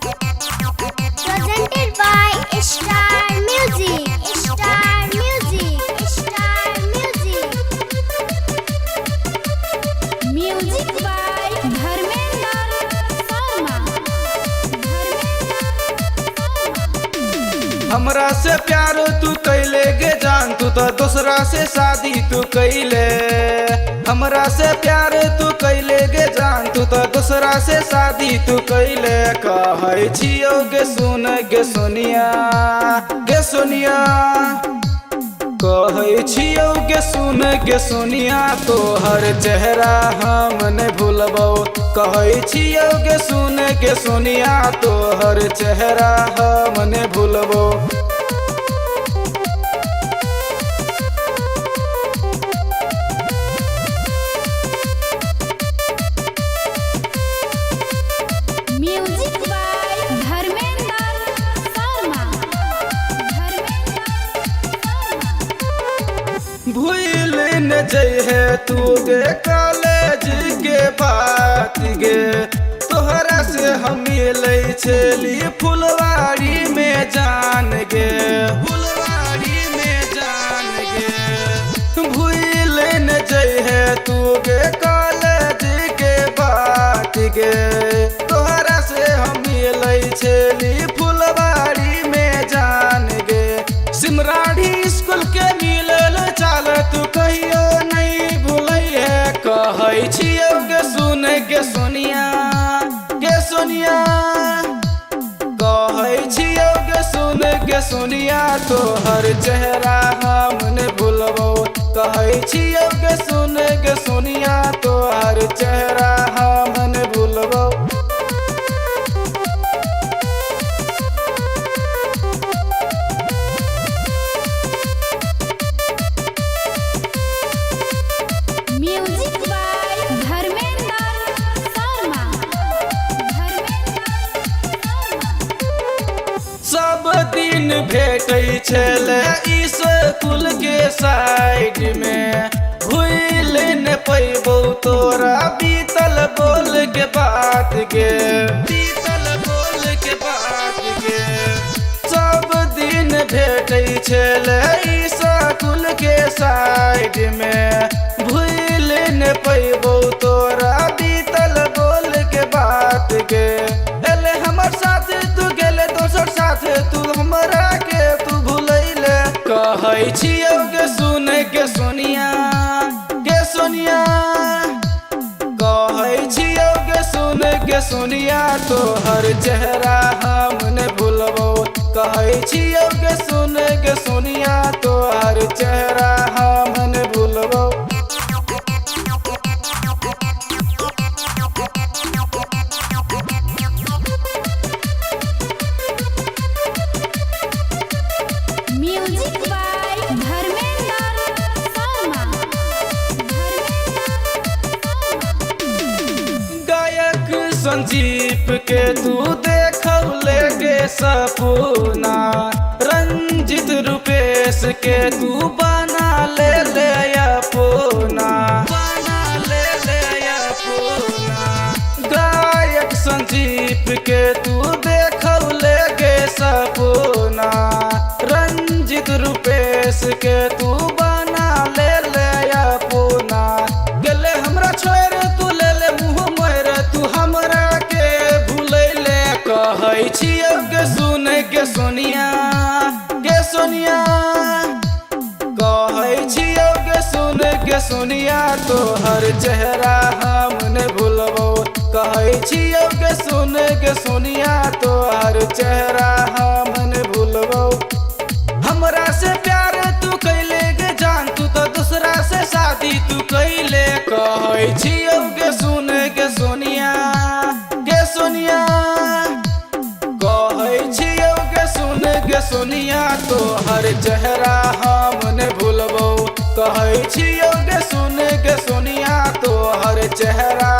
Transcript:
Presented by Star Music. Star Music. Star Music. Music by Dharmendra Sharma. हमरा से प्यार तू कैले गे जान, तू तो दूसरा से शादी तू कैले। हमरा से प्यार तू कैले गे जान, तू तो दूसरा से शादी तू कैले। कहै छियौ गे सुन गे सोनिया, गे सोनिया। कहै छियौ गे सुन गे सोनिया, तोहर चेहरा हम नहीं भूलबौ। कहै छियौ गे सुन गे सोनिया, तोहर चेहरा हम नहीं भूलबौ। Music by Dharmendra Sharma. भूल न जइहे तू गे कॉलेज के बात गे, तोहरा से हम मिलै छली फुलवारी में जान गे, फुलवारी में जान गे। भूल न जइहे तू गे कॉलेज के बात गे, तोहरा से हम मिलै छली फुलवारी में जान गे। सिमराढ़ी स्कूल के मिलल चाल तू कहियो नहीं भूलै। कहै छियौ गे सुन गे सोनिया, गे सोनिया। कहै छियौ गे सुन गे सोनिया, तोहर चेहरा हम नहीं भूलबौ। कहै छियौ गे सुन गे सोनिया, तोहर चेहरा हम नहीं भूलबौ। Music by Dharmendra Sharma. सब दिन भेटै छलै स्कूल के साइड में, भूल न पैबौ तोरा बीतल बोल के बात गे, बीतल बोल के बात गे। सब दिन भेटै छलै स्कूल के साइड में, भूल न पैबौ तोरा बीतल बोल के बात गे। एले हमर साथ तू गेले दोसर साथ, तू हमरा के तू भूलैले। कहै छियौ गे सुन गे सोनिया, गे सोनिया। कहै छियौ गे सुन गे सोनिया, तोहर चेहरा हम नहीं भूलबौ। कहै छियौ गे सुन गे सोनिया, तोहर चेहरा हम नहीं भूलबौ। Music by Dharmendra Sharma. गायक संजीव के तू देखौले गे सपना, रंजित रूपेश के तू बना ले अपना, बना ले अपना। गायक संजीव के तू देखौले गे सपना, रंजित रूपेश के तू बना ले अपना। गेले हमरा छोड़ तू ले मुँह मोर, तू हमरा के भूलैले। कहै छियौ गे सुन गे सोनिया, गे सोनिया। कहै छियौ गे सुन गे सोनिया, तोहर चेहरा हम नहीं भूलबौ। कहै छियौ गे सुन गे सोनिया, तोहर चेहरा हम नहीं भूलबौ। हमरा से प्यार तू कैले गे जान, तू तो दूसरा से शादी तू कैले। कहै छियौ गे सुन गे सोनिया, गे सोनिया। कहै छियौ गे सुन गे सोनिया, तोहर चेहरा हम नहीं भूलबौ। कहै छियौ गे सुन गे सोनिया, तोहर चेहरा